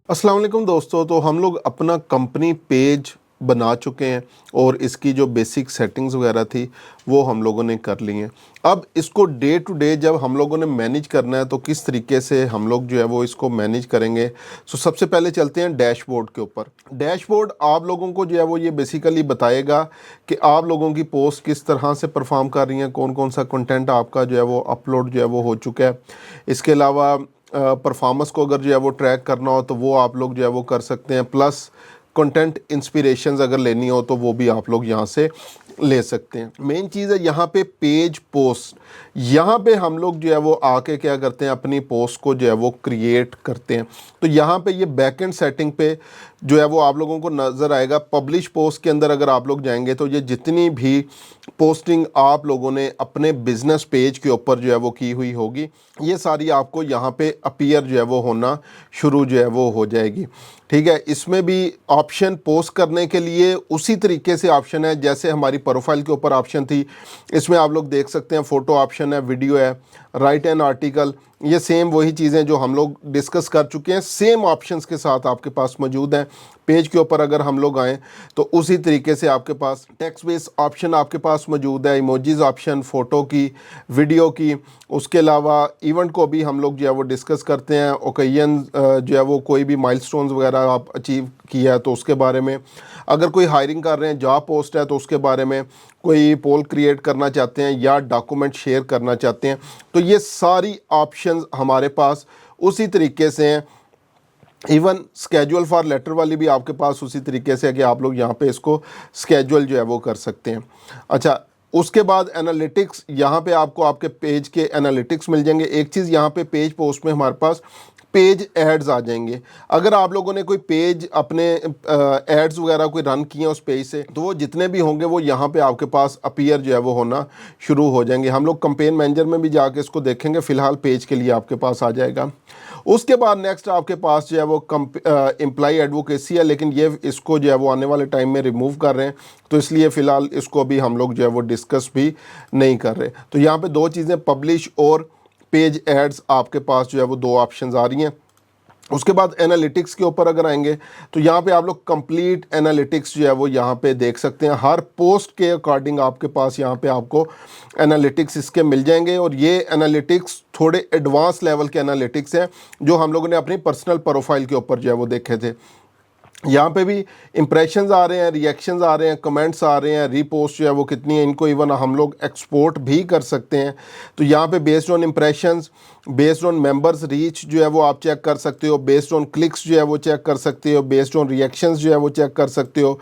अस्सलाम वालेकुम दोस्तों। तो हम लोग अपना कंपनी पेज बना चुके हैं और इसकी जो बेसिक सेटिंग्स वगैरह थी वो हम लोगों ने कर ली हैं। अब इसको डे टू डे जब हम लोगों ने मैनेज करना है तो किस तरीके से हम लोग जो है वो इसको मैनेज करेंगे। सबसे पहले चलते हैं डैशबोर्ड के ऊपर। डैशबोर्ड आप लोगों को जो है वो ये बेसिकली बताएगा कि आप लोगों की पोस्ट किस तरह से परफॉर्म कर रही हैं, कौन कौन सा कंटेंट आपका जो है वो अपलोड जो है वो हो चुका है। इसके अलावा परफॉर्मेंस को अगर जो है वो ट्रैक करना हो तो वो आप लोग जो है वो कर सकते हैं। प्लस कंटेंट इंस्पिरेशंस अगर लेनी हो तो वो भी आप लोग यहाँ से ले सकते हैं। मेन चीज़ है यहाँ पे पेज पोस्ट। यहाँ पे हम लोग जो है वो आके क्या करते हैं, अपनी पोस्ट को जो है वो क्रिएट करते हैं। तो यहाँ पे ये बैकएंड सेटिंग पे जो है वो आप लोगों को नज़र आएगा। पब्लिश पोस्ट के अंदर अगर आप लोग जाएंगे तो ये जितनी भी पोस्टिंग आप लोगों ने अपने बिजनेस पेज के ऊपर जो है वो की हुई होगी, ये सारी आपको यहाँ पे अपीयर जो है वो होना शुरू जो है वो हो जाएगी। ठीक है। इसमें भी ऑप्शन पोस्ट करने के लिए उसी तरीके से ऑप्शन है जैसे हमारी प्रोफाइल के ऊपर ऑप्शन थी। इसमें आप लोग देख सकते हैं फ़ोटो ऑप्शन है, वीडियो है, राइट एन आर्टिकल। ये सेम वही चीज़ें जो हम लोग डिस्कस कर चुके हैं, सेम ऑप्शंस के साथ आपके पास मौजूद हैं। पेज के ऊपर अगर हम लोग आएँ तो उसी तरीके से आपके पास टेक्स्ट बेस ऑप्शन आपके पास मौजूद है, इमोजीज ऑप्शन, फ़ोटो की, वीडियो की। उसके अलावा इवेंट को भी हम लोग जो है वो डिस्कस करते हैं। ओकेजन जो है वो कोई भी माइलस्टोन्स वगैरह आप अचीव किया है तो उसके बारे में, अगर कोई हायरिंग कर रहे हैं, जॉब पोस्ट है तो उसके बारे में, कोई पोल क्रिएट करना चाहते हैं या डॉक्यूमेंट शेयर करना चाहते हैं, तो ये सारी ऑप्शंस हमारे पास उसी तरीके से हैं। इवन स्केजुअल फॉर लेटर वाली भी आपके पास उसी तरीके से है कि आप लोग यहाँ पे इसको स्केजुअल जो है वो कर सकते हैं। अच्छा, उसके बाद एनालिटिक्स, यहाँ पे आपको आपके पेज के एनालिटिक्स मिल जाएंगे। एक चीज़ यहाँ पे पेज पोस्ट में हमारे पास पेज एड्स आ जाएंगे। अगर आप लोगों ने कोई पेज अपने एड्स वगैरह कोई रन किए हैं उस पेज से, तो वो जितने भी होंगे वो यहाँ पे आपके पास अपीयर जो है वो होना शुरू हो जाएंगे। हम लोग कंपेन मैनेजर में भी जाके इसको देखेंगे, फ़िलहाल पेज के लिए आपके पास आ जाएगा। उसके बाद नेक्स्ट आपके पास जो है वो एम्प्लॉय एडवोकेसी है, लेकिन ये इसको जो है वो आने वाले टाइम में रिमूव कर रहे हैं, तो इसलिए फ़िलहाल इसको भी हम लोग जो है वो डिस्कस भी नहीं कर रहे। तो यहाँ पे दो चीज़ें, पब्लिश और पेज एड्स, आपके पास जो है वो दो ऑप्शंस आ रही हैं। उसके बाद एनालिटिक्स के ऊपर अगर आएंगे तो यहाँ पे आप लोग कंप्लीट एनालिटिक्स जो है वो यहाँ पे देख सकते हैं। हर पोस्ट के अकॉर्डिंग आपके पास यहाँ पे आपको एनालिटिक्स इसके मिल जाएंगे। और ये एनालिटिक्स थोड़े एडवांस लेवल के एनालिटिक्स हैं जो हम लोगों ने अपनी पर्सनल प्रोफाइल के ऊपर जो है वो देखे थे। यहाँ पे भी इंप्रेशंस आ रहे हैं, रिएक्शंस आ रहे हैं, कमेंट्स आ रहे हैं, रीपोस्ट जो है वो कितनी है, इनको इवन हम लोग एक्सपोर्ट भी कर सकते हैं। तो यहाँ पे based on impressions, based on members reach जो है वो आप चेक कर सकते हो, बेस्ड ऑन क्लिक्स जो है वो चेक कर सकते हो, बेस्ड ऑन रिएक्शंस जो है वो चेक कर सकते हो,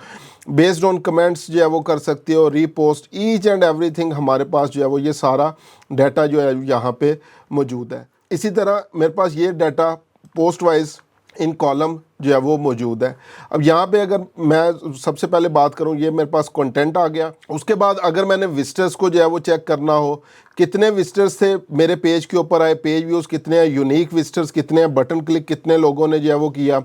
बेस्ड ऑन कमेंट्स जो है वो कर सकते हो, रीपोस्ट, ईच एंड एवरीथिंग हमारे पास जो है वो ये सारा डाटा जो है यहाँ पे मौजूद है। इसी तरह मेरे पास ये डाटा पोस्ट वाइज इन कॉलम जो है वो मौजूद है। अब यहाँ पे अगर मैं सबसे पहले बात करूँ, ये मेरे पास कंटेंट आ गया। उसके बाद अगर मैंने विजिटर्स को जो है वो चेक करना हो, कितने विजिटर्स थे मेरे पेज के ऊपर आए, पेज व्यूज़ कितने हैं, यूनिक विजिटर्स कितने हैं, बटन क्लिक कितने लोगों ने जो है वो किया,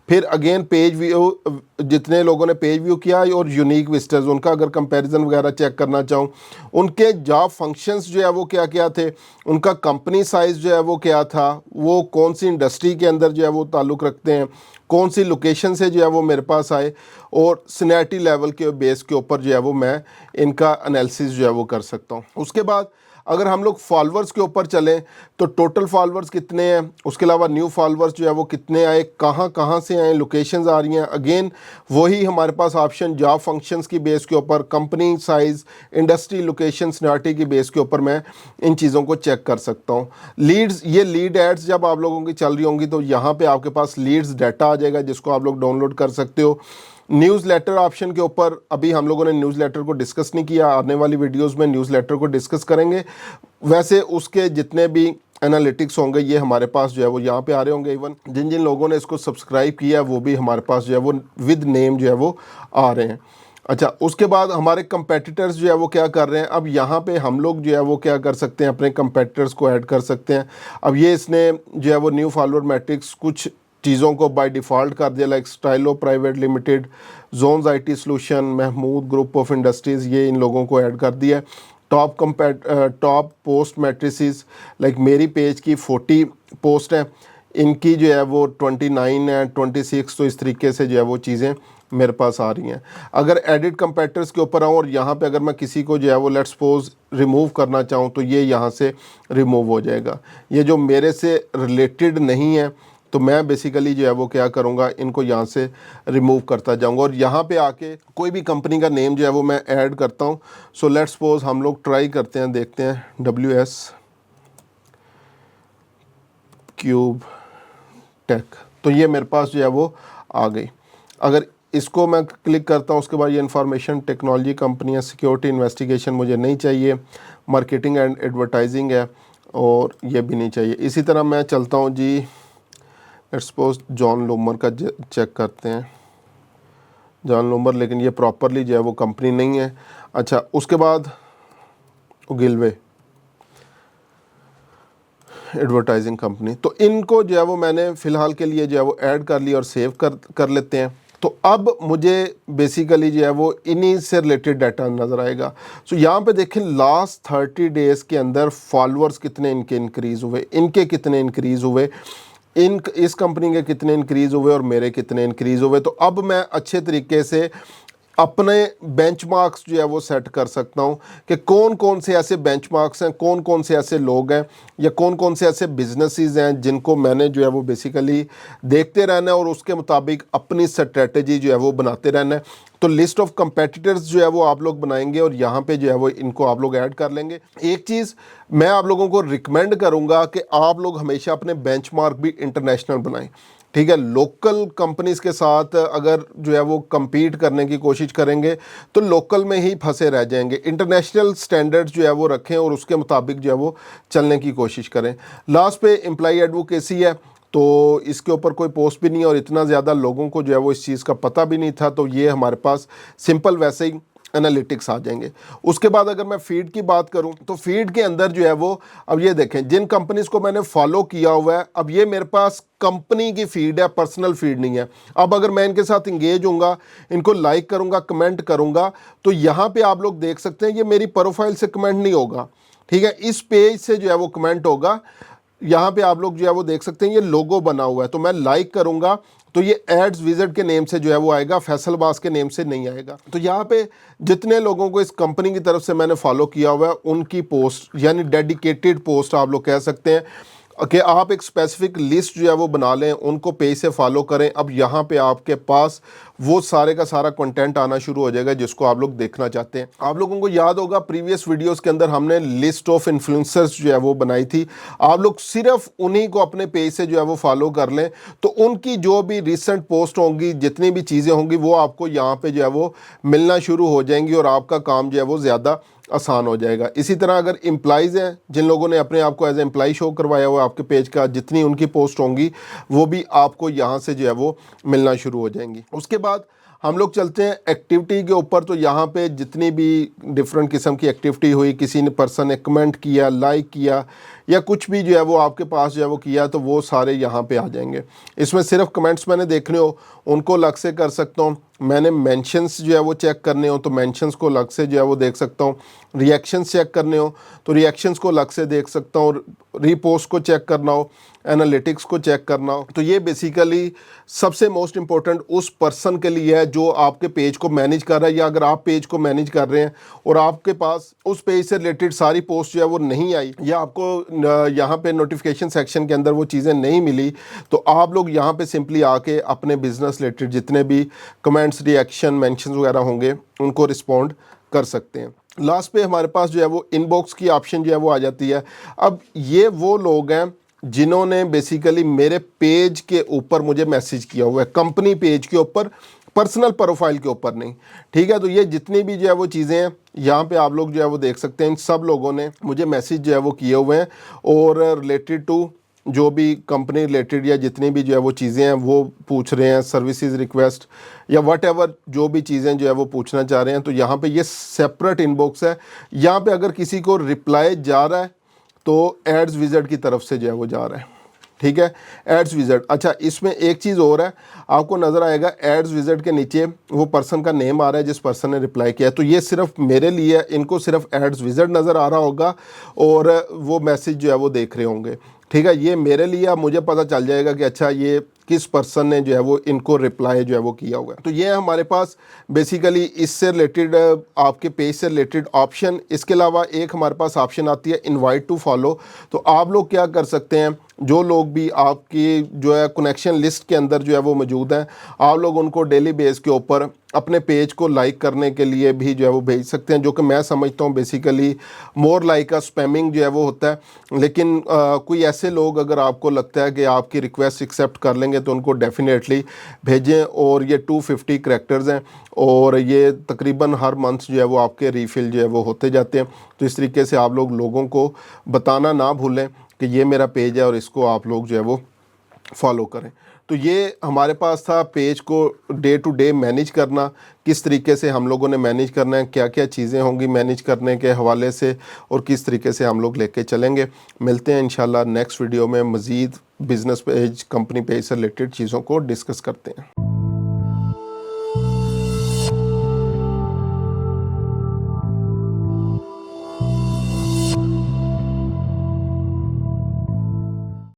फिर अगेन पेज व्यू जितने लोगों ने पेज व्यू किया और यूनिक विजिटर्स, उनका अगर कंपैरिजन वगैरह चेक करना चाहूँ, उनके जॉब फंक्शंस जो है वो क्या क्या थे, उनका कंपनी साइज़ जो है वो क्या था, वो कौन सी इंडस्ट्री के अंदर जो है वो ताल्लुक़ रखते हैं, कौन सी लोकेशन से जो है वो मेरे पास आए, और सीनियरिटी लेवल के बेस के ऊपर जो है वो मैं इनका एनालिसिस जो है वो कर सकता हूँ। उसके बाद अगर हम लोग फॉलोअर्स के ऊपर चलें तो टोटल फॉलोअर्स कितने हैं, उसके अलावा न्यू फॉलोअर्स जो है वो कितने आए, कहाँ कहाँ से आए, लोकेशंस आ रही हैं। अगेन वही हमारे पास ऑप्शन जॉब फंक्शंस की बेस के ऊपर, company size, industry, location, seniority की बेस के ऊपर मैं इन चीज़ों को चेक कर सकता हूँ। लीड्स, ये लीड एड्स जब आप लोगों की चल रही होंगी तो यहाँ पर आपके पास लीड्स डाटा आ जाएगा जिसको आप लोग डाउनलोड कर सकते हो। न्यूज़लेटर ऑप्शन के ऊपर अभी हम लोगों ने न्यूज़लेटर को डिस्कस नहीं किया, आने वाली वीडियोस में न्यूज़लेटर को डिस्कस करेंगे। वैसे उसके जितने भी एनालिटिक्स होंगे ये हमारे पास जो है वो यहाँ पे आ रहे होंगे। इवन जिन जिन लोगों ने इसको सब्सक्राइब किया है वो भी हमारे पास जो है वो विद नेम जो है वो आ रहे हैं। अच्छा, उसके बाद हमारे कंपेटिटर्स जो है वो क्या कर रहे हैं। अब यहाँ पे हम लोग जो है वो क्या कर सकते हैं, अपने कंपेटिटर्स को ऐड कर सकते हैं। अब ये इसने जो है वो न्यू फॉलोअर मैट्रिक्स कुछ चीज़ों को बाय डिफ़ॉल्ट कर दिया, like Stylo private limited, Jones IT solution, Mahmood group of industries, ये इन लोगों को ऐड कर दिया है। टॉप पोस्ट मैट्रिसेस, लाइक मेरी पेज की 40 पोस्ट हैं, इनकी जो है वो 29 है, 26, तो इस तरीके से जो है वो चीज़ें मेरे पास आ रही हैं। अगर एडिट कंपेटिटर्स के ऊपर आऊँ और यहाँ पे अगर मैं किसी को जो है वो लेट्स सपोज रिमूव करना चाहूँ तो ये यहाँ से रिमूव हो जाएगा। ये जो मेरे से रिलेटेड नहीं है तो मैं बेसिकली जो है वो क्या करूँगा, इनको यहाँ से रिमूव करता जाऊँगा और यहाँ पे आके कोई भी कंपनी का नेम जो है वो मैं ऐड करता हूँ। सो लेट्स सपोज हम लोग ट्राई करते हैं, देखते हैं WS क्यूब टेक, तो ये मेरे पास जो है वो आ गई। अगर इसको मैं क्लिक करता हूँ उसके बाद ये इंफॉर्मेशन टेक्नोलॉजी कंपनी है, सिक्योरिटी इन्वेस्टिगेशन मुझे नहीं चाहिए, मार्केटिंग एंड एडवर्टाइजिंग है और ये भी नहीं चाहिए। इसी तरह मैं चलता हूँ जी, लेट्स सपोज जॉन लूमर का चेक करते हैं, जॉन लूमर, लेकिन ये प्रॉपरली जो है वो कंपनी नहीं है। अच्छा, उसके बाद गिलवे एडवर्टाइजिंग कंपनी, तो इनको जो है वो मैंने फ़िलहाल के लिए जो है वो ऐड कर लिया और सेव कर लेते हैं। तो अब मुझे बेसिकली जो है वो इन्हीं से रिलेटेड डाटा नज़र आएगा। सो यहाँ पे देखें लास्ट 30 डेज़ के अंदर फॉलोअर्स कितने इनके इंक्रीज़ हुए, इनके कितने इंक्रीज़ हुए, इस कंपनी के कितने इंक्रीज़ हुए और मेरे कितने इंक्रीज़ हुए। तो अब मैं अच्छे तरीके से अपने बेंचमार्क्स जो है वो सेट कर सकता हूँ कि कौन कौन से ऐसे बेंचमार्क्स हैं, कौन कौन से ऐसे लोग हैं या कौन कौन से ऐसे बिजनेसेस हैं जिनको मैंने जो है वो बेसिकली देखते रहना है और उसके मुताबिक अपनी स्ट्रेटजी जो है वो बनाते रहना है। तो लिस्ट ऑफ कंपेटिटर्स जो है वो आप लोग बनाएंगे और यहाँ पे जो है वो इनको आप लोग ऐड कर लेंगे। एक चीज़ मैं आप लोगों को रिकमेंड करूँगा कि आप लोग हमेशा अपने बेंचमार्क भी इंटरनेशनल बनाएं, ठीक है। लोकल कंपनीज़ के साथ अगर जो है वो compete करने की कोशिश करेंगे तो लोकल में ही फंसे रह जाएंगे। इंटरनेशनल स्टैंडर्ड्स जो है वो रखें और उसके मुताबिक जो है वो चलने की कोशिश करें। लास्ट पे एम्प्लॉई एडवोकेसी है, तो इसके ऊपर कोई पोस्ट भी नहीं है और इतना ज़्यादा लोगों को जो है वो इस चीज़ का पता भी नहीं था, तो ये हमारे पास सिंपल वैसे ही एनालिटिक्स आ जाएंगे। उसके बाद अगर मैं फीड की बात करूं तो फीड के अंदर जो है वो, अब ये देखें जिन कंपनीज को मैंने फॉलो किया हुआ है, अब ये मेरे पास कंपनी की फीड है, पर्सनल फीड नहीं है। अब अगर मैं इनके साथ इंगेज होऊंगा, इनको लाइक करूंगा, कमेंट करूंगा, तो यहाँ पे आप लोग देख सकते हैं ये मेरी प्रोफाइल से कमेंट नहीं होगा, ठीक है, इस पेज से जो है वो कमेंट होगा। यहाँ पे आप लोग जो है वो देख सकते हैं ये लोगो बना हुआ है, तो मैं लाइक करूंगा तो ये एड्स विजिट के नेम से जो है वो आएगा, फैसल बास के नेम से नहीं आएगा। तो यहाँ पे जितने लोगों को इस कंपनी की तरफ से मैंने फॉलो किया हुआ है उनकी पोस्ट यानी डेडिकेटेड पोस्ट आप लोग कह सकते हैं कि आप एक स्पेसिफिक लिस्ट जो है वो बना लें, उनको पेज से फॉलो करें। अब यहाँ पे आपके पास वो सारे का सारा कंटेंट आना शुरू हो जाएगा जिसको आप लोग देखना चाहते हैं। आप लोगों को याद होगा प्रीवियस वीडियोस के अंदर हमने लिस्ट ऑफ इन्फ्लुएंसर्स जो है वो बनाई थी। आप लोग सिर्फ उन्हीं को अपने पेज से जो है वो फॉलो कर लें, तो उनकी जो भी रिसेंट पोस्ट होंगी, जितनी भी चीज़ें होंगी, वो आपको यहाँ पे जो है वो मिलना शुरू हो जाएंगी और आपका काम जो है वो ज़्यादा आसान हो जाएगा। इसी तरह अगर एम्प्लॉइज़ हैं जिन लोगों ने अपने आप को एज ए एम्प्लॉय शो करवाया हुआ आपके पेज का, जितनी उनकी पोस्ट होंगी वो भी आपको यहाँ से जो है वो मिलना शुरू हो जाएंगी। उसके बाद हम लोग चलते हैं एक्टिविटी के ऊपर। तो यहाँ पे जितनी भी डिफरेंट किस्म की एक्टिविटी हुई, किसी ने पर्सन ने कमेंट किया, लाइक किया या कुछ भी जो है वो आपके पास जो है वो किया, तो वो सारे यहाँ पे आ जाएंगे। इसमें सिर्फ कमेंट्स मैंने देखने हो उनको अलग से कर सकता हूँ, मैंने मेंशंस जो है वो चेक करने हो तो मेंशंस को अलग से जो है वो देख सकता हूँ, रिएक्शंस चेक करने हो तो रिएक्शंस को अलग से देख सकता हूँ, रीपोस्ट को चेक करना हो, एनालिटिक्स को चेक करना हो। तो ये बेसिकली सबसे मोस्ट इंपॉर्टेंट उस पर्सन के लिए है जो आपके पेज को मैनेज कर रहा है, या अगर आप पेज को मैनेज कर रहे हैं और आपके पास उस पेज से रिलेटेड सारी पोस्ट जो है वो नहीं आई या आपको यहाँ पे नोटिफिकेशन सेक्शन के अंदर वो चीज़ें नहीं मिली, तो आप लोग यहाँ पे सिंपली आके अपने बिजनेस रिलेटेड जितने भी कमेंट्स, रिएक्शन, मेंशंस वगैरह होंगे उनको रिस्पॉन्ड कर सकते हैं। लास्ट पे हमारे पास जो है वो इनबॉक्स की ऑप्शन जो है वो आ जाती है। अब ये वो लोग हैं जिन्होंने बेसिकली मेरे पेज के ऊपर मुझे मैसेज किया हुआ है, कंपनी पेज के ऊपर, पर्सनल प्रोफाइल के ऊपर नहीं, ठीक है। तो ये जितनी भी जो है वो चीज़ें हैं यहाँ पे आप लोग जो है वो देख सकते हैं, इन सब लोगों ने मुझे मैसेज जो है वो किए हुए हैं और रिलेटेड टू जो भी कंपनी रिलेटेड या जितनी भी जो है वो चीज़ें हैं वो पूछ रहे हैं, सर्विसेज रिक्वेस्ट या वट एवर जो भी चीज़ें जो है वो पूछना चाह रहे हैं। तो यहाँ पे ये सेपरेट इनबॉक्स है। यहाँ पे अगर किसी को रिप्लाई जा रहा है तो एड्स विजिट की तरफ से जो है वो जा रहा है, ठीक है, एड्स विजिट। अच्छा, इसमें एक चीज़ और है, आपको नज़र आएगा एड्स विजिट के नीचे वो पर्सन का नेम आ रहा है जिस पर्सन ने रिप्लाई किया है, तो ये सिर्फ मेरे लिए, इनको सिर्फ एड्स विजिट नज़र आ रहा होगा और वो मैसेज जो है वो देख रहे होंगे, ठीक है, ये मेरे लिए अब मुझे पता चल जाएगा कि अच्छा ये किस पर्सन ने जो है वो इनको रिप्लाई जो है वो किया हुआ है। तो ये हमारे पास बेसिकली इससे रिलेटेड आपके पेज से रिलेटेड ऑप्शन। इसके अलावा एक हमारे पास ऑप्शन आती है इनवाइट टू फॉलो। तो आप लोग क्या कर सकते हैं, जो लोग भी आपकी जो है कनेक्शन लिस्ट के अंदर जो है वो मौजूद हैं, आप लोग उनको डेली बेस के ऊपर अपने पेज को लाइक करने के लिए भी जो है वो भेज सकते हैं, जो कि मैं समझता हूँ बेसिकली मोर लाइक अ स्पैमिंग जो है वो होता है। लेकिन कोई ऐसे लोग अगर आपको लगता है कि आपकी रिक्वेस्ट एक्सेप्ट कर लेंगे तो उनको डेफिनेटली भेजें। और ये 250 करैक्टर्स हैं और ये तकरीबन हर मंथ जो है वो आपके रीफिल जो है वो होते जाते हैं। तो इस तरीके से आप लोग लोगों को बताना ना भूलें कि ये मेरा पेज है और इसको आप लोग जो है वो फॉलो करें। तो ये हमारे पास था पेज को डे टू डे मैनेज करना, किस तरीके से हम लोगों ने मैनेज करना है, क्या क्या चीज़ें होंगी मैनेज करने के हवाले से और किस तरीके से हम लोग लेके चलेंगे। मिलते हैं इंशाल्लाह नेक्स्ट वीडियो में, मज़ीद बिज़नेस पेज कंपनी पेज से रिलेटेड चीज़ों को डिस्कस करते हैं।